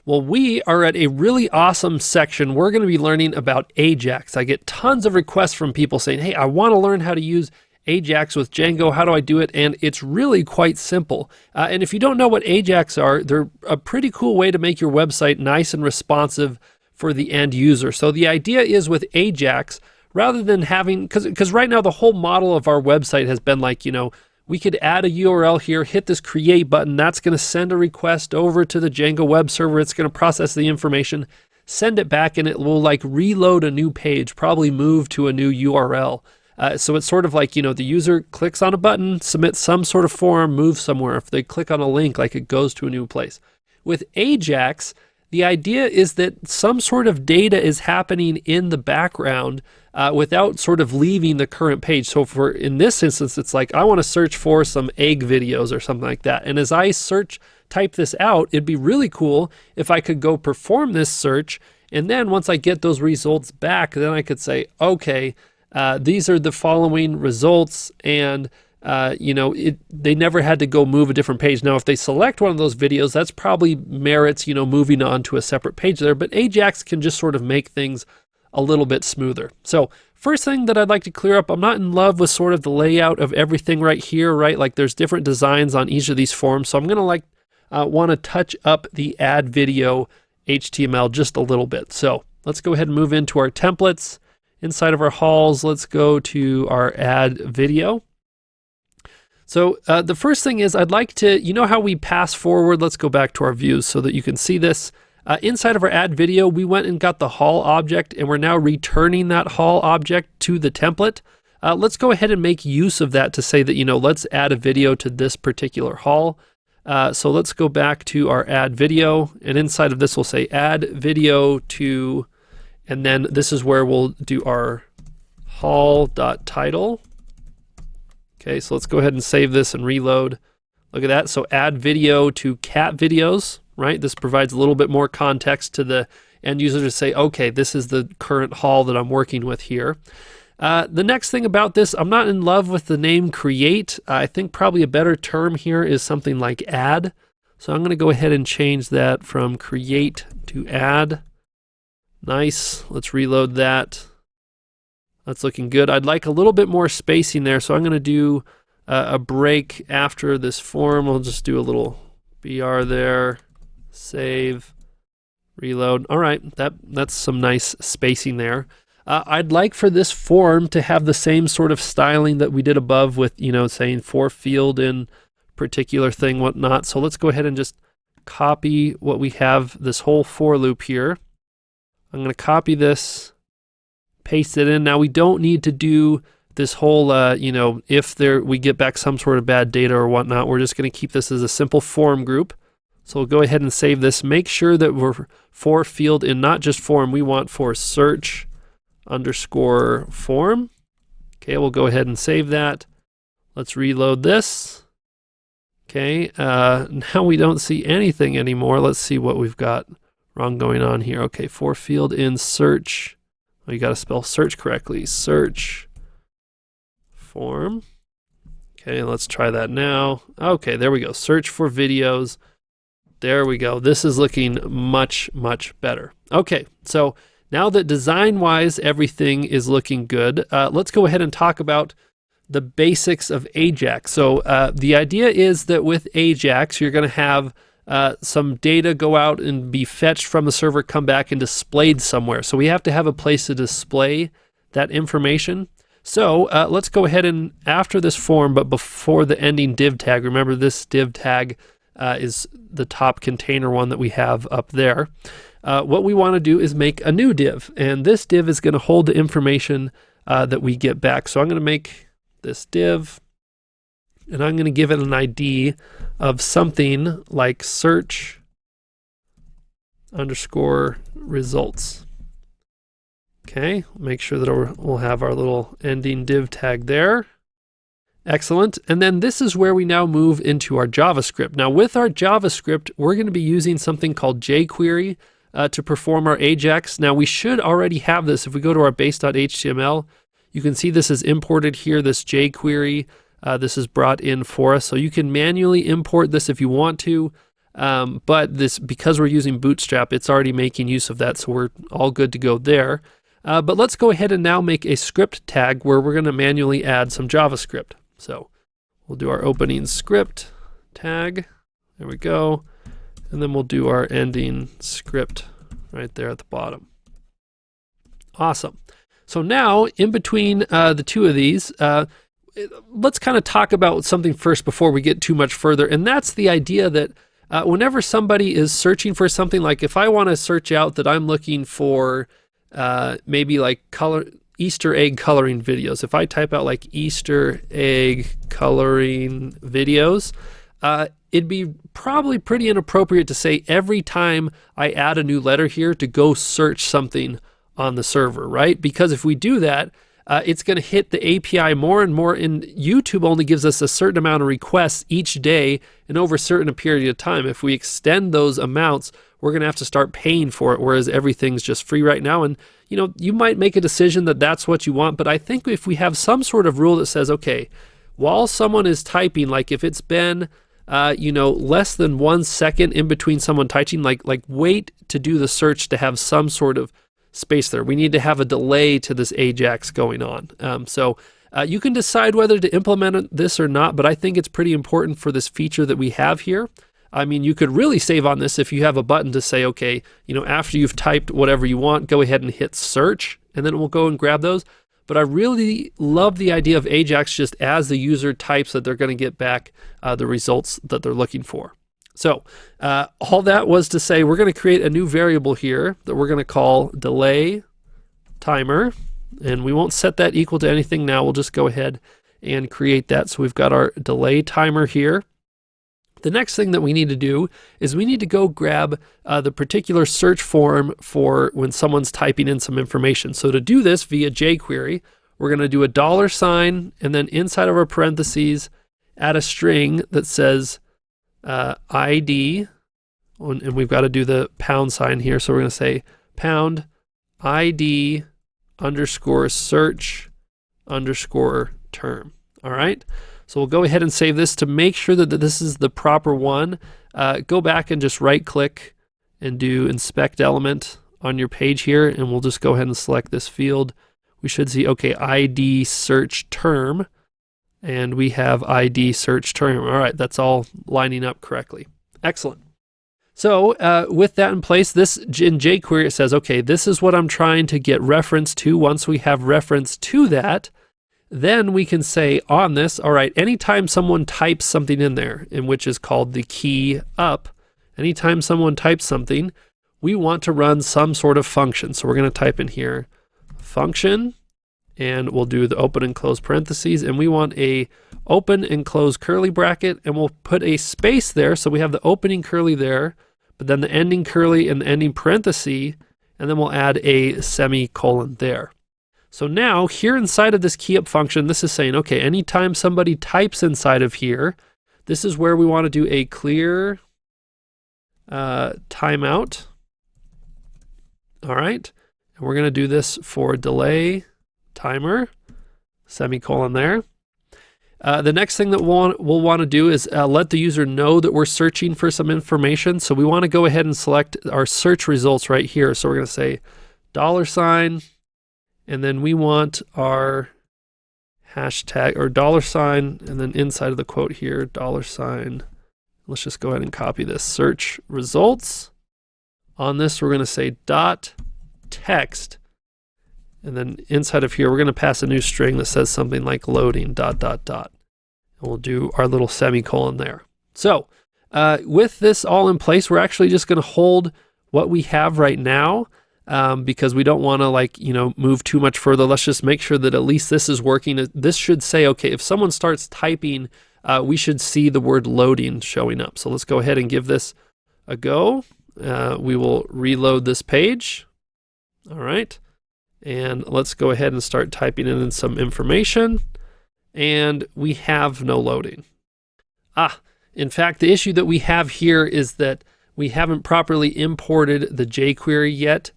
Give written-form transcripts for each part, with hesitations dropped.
Well, we are at a really awesome section. We're going to be learning about AJAX. I get tons of requests from people saying, hey, I want to learn how to use AJAX with Django. How do I do it? And it's really quite simple. And if you don't know what AJAX are, they're a pretty cool way to make your website nice and responsive for the end user. So the idea is with AJAX, rather than having, because right now the whole model of our website has been like, we could add a URL here, hit this create button. That's going to send a request over to the Django web server. It's going to process the information, send it back, and it will like reload a new page, probably move to a new URL. So it's sort of like, the user clicks on a button, submits some sort of form, moves somewhere. If they click on a link, like it goes to a new place. With AJAX, the idea is that some sort of data is happening in the background without sort of leaving the current page. So in this instance, it's like, I want to search for some egg videos or something like that. And as I type this out, it'd be really cool if I could go perform this search. And then once I get those results back, then I could say, okay, these are the following results. And they never had to go move a different page. Now, if they select one of those videos, that's probably merits, moving on to a separate page there. But AJAX can just sort of make things a little bit smoother. So first thing that I'd like to clear up, I'm not in love with sort of the layout of everything right here, right? Like there's different designs on each of these forms. So I'm going to want to touch up the add video HTML just a little bit. So let's go ahead and move into our templates. Inside of our halls, let's go to our add video. So the first thing is I'd like to, how we pass forward, let's go back to our views so that you can see this. Inside of our add video, we went and got the haul object, and we're now returning that haul object to the template. Let's go ahead and make use of that to say that, let's add a video to this particular haul. So let's go back to our add video, and inside of this we'll say add video to, and then this is where we'll do our haul.title. Okay, so let's go ahead and save this and reload. Look at that. So add video to cat videos, right? This provides a little bit more context to the end user to say, okay, this is the current haul that I'm working with here. The next thing about this, I'm not in love with the name create. I think probably a better term here is something like add. So I'm going to go ahead and change that from create to add. Nice. Let's reload that. That's looking good. I'd like a little bit more spacing there, so I'm going to do a break after this form. I'll just do a little BR there, save, reload. All right, that's some nice spacing there. I'd like for this form to have the same sort of styling that we did above with, saying for field in particular thing, whatnot. So let's go ahead and just copy what we have, this whole for loop here. I'm going to copy this, paste it in. Now we don't need to do this whole, if we get back some sort of bad data or whatnot. We're just going to keep this as a simple form group. So we'll go ahead and save this. Make sure that we're for field in not just form. We want for search _ form. Okay, we'll go ahead and save that. Let's reload this. Okay, now we don't see anything anymore. Let's see what we've got wrong going on here. Okay, for field in search. Oh, you got to spell search correctly. Search form. Okay, let's try that now. Okay, there we go. Search for videos. There we go. This is looking much, much better. Okay, so now that design-wise everything is looking good, let's go ahead and talk about the basics of AJAX. So the idea is that with AJAX, you're going to have some data go out and be fetched from the server, come back and displayed somewhere. So we have to have a place to display that information. So let's go ahead and after this form, but before the ending div tag, remember this div tag is the top container one that we have up there. What we want to do is make a new div, and this div is going to hold the information that we get back. So I'm going to make this div, and I'm going to give it an ID of something like search _ results. Okay, make sure that we'll have our little ending div tag there. Excellent. And then this is where we now move into our JavaScript. Now with our JavaScript, we're going to be using something called jQuery to perform our AJAX. Now we should already have this. If we go to our base.html, you can see this is imported here, this jQuery. This is brought in for us. So you can manually import this if you want to. But because we're using Bootstrap, it's already making use of that, so we're all good to go there. But let's go ahead and now make a script tag where we're going to manually add some JavaScript. So we'll do our opening script tag. There we go. And then we'll do our ending script right there at the bottom. Awesome. So now, in between the two of these, let's kind of talk about something first before we get too much further. And that's the idea that whenever somebody is searching for something, like if I want to search out that I'm looking for maybe like Easter egg coloring videos. If I type out like Easter egg coloring videos, it'd be probably pretty inappropriate to say every time I add a new letter here to go search something on the server, right? Because if we do that, it's going to hit the API more and more, and YouTube only gives us a certain amount of requests each day and over a certain period of time. If we extend those amounts, we're going to have to start paying for it, whereas everything's just free right now. And you might make a decision that that's what you want, but I think if we have some sort of rule that says, okay, while someone is typing, like if it's been less than 1 second in between someone typing, like wait to do the search to have some sort of space there. We need to have a delay to this AJAX going on. So you can decide whether to implement this or not, but I think it's pretty important for this feature that we have here. I mean, you could really save on this if you have a button to say, okay, after you've typed whatever you want, go ahead and hit search, and then we'll go and grab those. But I really love the idea of AJAX just as the user types that they're going to get back the results that they're looking for. So all that was to say we're going to create a new variable here that we're going to call delay timer, and we won't set that equal to anything now. We'll just go ahead and create that. So we've got our delay timer here. The next thing that we need to do is we need to go grab the particular search form for when someone's typing in some information. So to do this via jQuery, we're going to do a $, and then inside of our parentheses, add a string that says ID, and we've got to do the # here. So we're going to say pound ID _ search _ term. All right. So we'll go ahead and save this to make sure that this is the proper one. Go back and just right click and do inspect element on your page here, and we'll just go ahead and select this field. We should see, okay, ID search term, and we have ID search term. All right, that's all lining up correctly. Excellent. So with that in place, this in jQuery, it says, okay, this is what I'm trying to get reference to. Once we have reference to that, then we can say on this, all right, anytime someone types something in there, in which is called the key up, anytime someone types something, we want to run some sort of function. So we're going to type in here function, and we'll do the open and close parentheses, and we want a open and close curly bracket, and we'll put a space there. So we have the opening curly there, but then the ending curly and the ending parenthesis, and then we'll add a semicolon there. So now here inside of this key up function, this is saying, okay, anytime somebody types inside of here, this is where we want to do a clear timeout. All right. And we're going to do this for delay timer, semicolon there. The next thing that we'll want to do is let the user know that we're searching for some information. So we want to go ahead and select our search results right here. So we're going to say $, and then we want our hashtag or $, and then inside of the quote here, $. Let's just go ahead and copy this. Search results. On this, we're going to say .text. And then inside of here, we're going to pass a new string that says something like loading ... And we'll do our little semicolon there. So with this all in place, we're actually just going to hold what we have right now. Because we don't want to move too much further. Let's just make sure that at least this is working. This should say, okay, if someone starts typing, we should see the word loading showing up. So let's go ahead and give this a go. We will reload this page. All right. And let's go ahead and start typing in some information. And we have no loading. In fact, the issue that we have here is that we haven't properly imported the jQuery yet.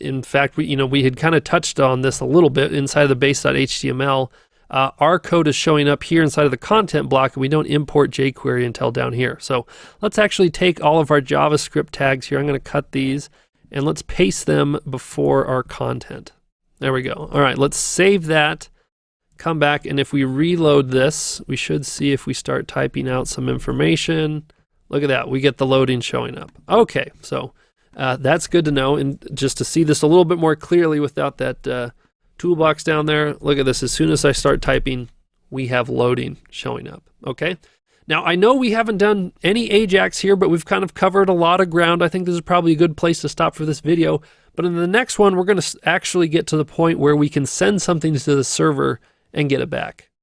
In fact, we had kind of touched on this a little bit inside of the base.html. our code is showing up here inside of the content block, and we don't import jQuery until down here. So let's actually take all of our JavaScript tags here. I'm going to cut these, and let's paste them before our content. There we go. All right, let's save that, come back, and if we reload this, we should see if we start typing out some information. Look at that, we get the loading showing up. Okay, so that's good to know, and just to see this a little bit more clearly without that toolbox down there, look at this. As soon as I start typing, we have loading showing up, okay? Now, I know we haven't done any AJAX here, but we've kind of covered a lot of ground. I think this is probably a good place to stop for this video. But in the next one, we're going to actually get to the point where we can send something to the server and get it back.